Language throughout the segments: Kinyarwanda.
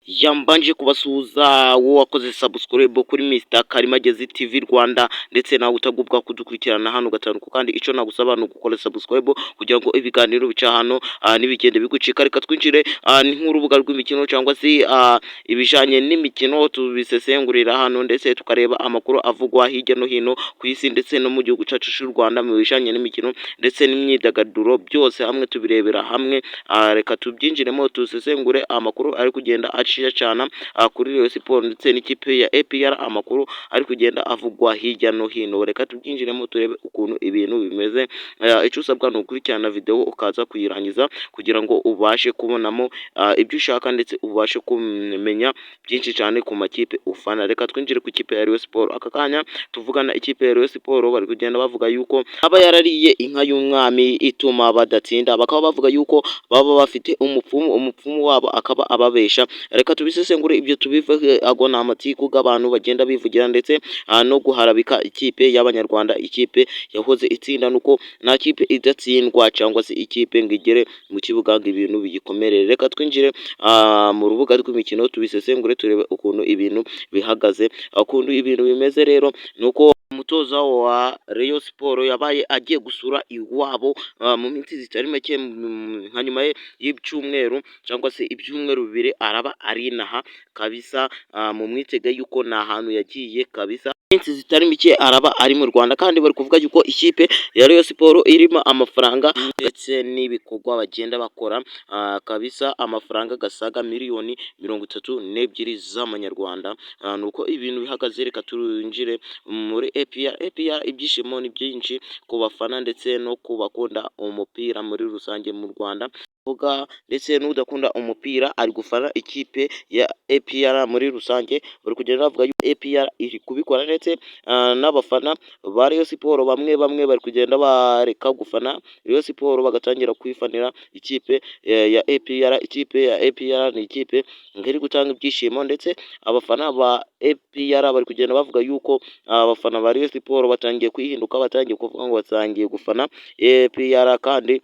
Yambanje kubasuhuza wowe wakoze subscribe kuri Mr Karimagezi TV Rwanda ndetse nawe utagubwa kudukurikirana hano gatanu kandi ico nagusaba no gukora subscribe kugira ngo ibiganiro bica hano nibigende bigucika. Reka twinjire ni nk'urubuga rw'imikino cyangwa se ibijanye n'imikino tubisesengurira hano ndetse tukareba amakuru avugwa hirya no hino ku isi ndetse no mu gihugu cyacu cy'u Rwanda mu bijanye n'imikino ndetse n'imyidagaduro byose hamwe tubirebera hamwe. Reka tubyinjiremo tusesengure amakuru ari kugenda cyane kuri Rayon Sports ndetse n'ikipe ya APR, amakuru ari kugenda avugwa hirya no hino. Reka tubyinjiremo turebe ukuntu ibintu bimeze. Icyo usabwa ni ukurikirana video ukaza kuyirangiza kugira ngo ubashe kubonamo ibyo ushaka ndetse ubashe kumenya byinshi cyane ku makipe ufana. Reka twinjire ku ikipe ya Rayon Sports. Aka kanya tuvugana ikipe ya Rayon Sports bari kugenda bavuga yuko aba yarariye inka y'umwami ituma badatsinda, bakaba bavuga yuko baba bafite umupfumu wabo akaba ababesha. Reka tubisesengure ibyo tubivuge ago ni amatiku y'abantu bagenda bivugira ndetse no guharabika ikipe y'abanyarwanda, ikipe yahoze itsinda nuko nta kipe idatsindwa cyangwa se ikipe ngo igere mu kibuga ngo ibintu bigikomerere. Reka twinjire mu rubuga rw'imikino tubisesengure turebe ukuntu ibintu bihagaze. Ukuntu ibintu bimeze rero nuko umutoza wa Rayon Sports yabaye agiye gusura iwabo mu minsi zitari make nka nyuma y'icyumweru cyangwa se ibyumweru bibiri araba arinaha kabisa mu mwitega yuko nta hantu yagiye kabisa. Minsi zitari mike araba ari mu Rwanda kandi bari kuvuga yuko ikipe ya Rayon Sports irimo amafaranga ndetse n'ibikorwa bagenda bakora kabisa, amafaranga gasaga miliyoni 32 z'amanyarwanda. Nuko ibintu bihagaze. Reka turinjire muri APR. Ibyishimo ni byinshi ku bafana ndetse no kubakunda umupira muri rusange mu Rwanda vuga ndetse n'udakunda umupira ari gufana ikipe ya APR muri rusange. Bari kugenda bavuga yuko APR iri kubikora ndetse n'abafana ba Rayon Sports bamwe bari kugenda bareka gufana Rayon Sports bagatangira kwifanira ikipe ya APR. Ikipe ya APR ni ikipe ngiri gutanga ibyishimo ndetse abafana ba APR bari kugenda bavuga yuko abafana ba Rayon Sports batangiye kwihinduka, batangiye kuvuga ngo batangiye gufana APR kandi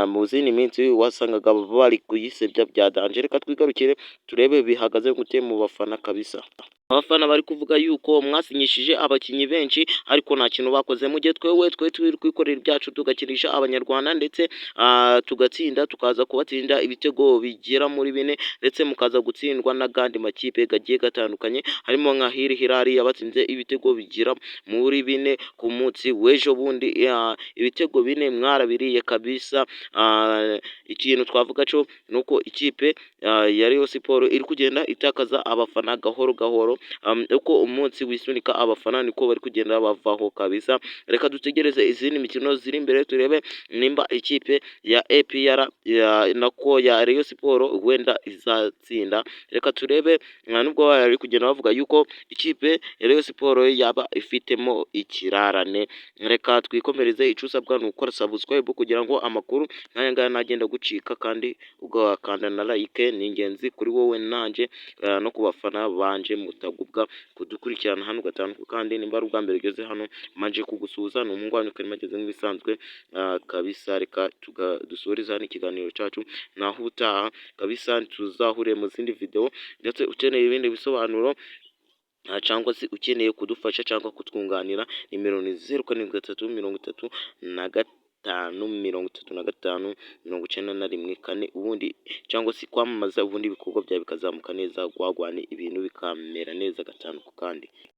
mu zindi minsi wasangaga bari kuyisebya bya danje. Reka twigarukire turebe bihagaze gute mu bafana kabisa. Abafana bari kuvuga yuko mwasinyishije abakinyi benshi ariko nta kintu bakoze, mu gihe twe turi kwikorera ibyacu tugakinisha abanyarwanda ndetse tugatsinda, tukaza kubatsinda ibitego bigera muri 4 ndetse mukaza gutsindwa n'agandi makipe gagiye gatandukanye harimo nka Hilal yabatsinze ibitego bigira muri 4 ku munsi w'ejo bundi. Ibitego 4 mwarabiriye kabisa. Ikintu twavuga cyo nuko ikipe ya Rayon Sports iri kugenda itakaza abafana gahoro uko umunsi wisunika abafana niko bari kugenda bavaho kabisa. Reka dutegereze izindi mikino ziri imbere turebe nimba ikipe ya APR nako ya Rayon Sports wenda izatsinda. Reka turebe nubwo bari kugenda bavuga yuko ikipe ya Rayon Sports yaba ifitemo ikirarane. Reka twikomereze. Icyo usabwa ni ukora subscribe kugira ngo amakuru nk'aya ngaya nagenda gucika kandi ugakanda na like. Ni ingenzi kuri wowe nanje no kubafana banje mutagubwa kudukurikirana hano gatanu kandi nimba ari ubwa mbere ugeze hano manje kugusuhuza. Ni umungwanyu Karimagezi nk'ibisanzwe kabisa. Reka dusubiriza hano ikiganiro cyacu naho utaha kabisa, tuzahure mu zindi video ndetse ukeneye ibindi bisobanuro cyangwa se ukeneye kudufasha cyangwa kutwunganira nimero ni 0733353591 ubundi cyangwa se kwamamaza ubundi bikorwa byawe bikazamuka neza, gwagwane ibintu bikamera neza gatanu kandi.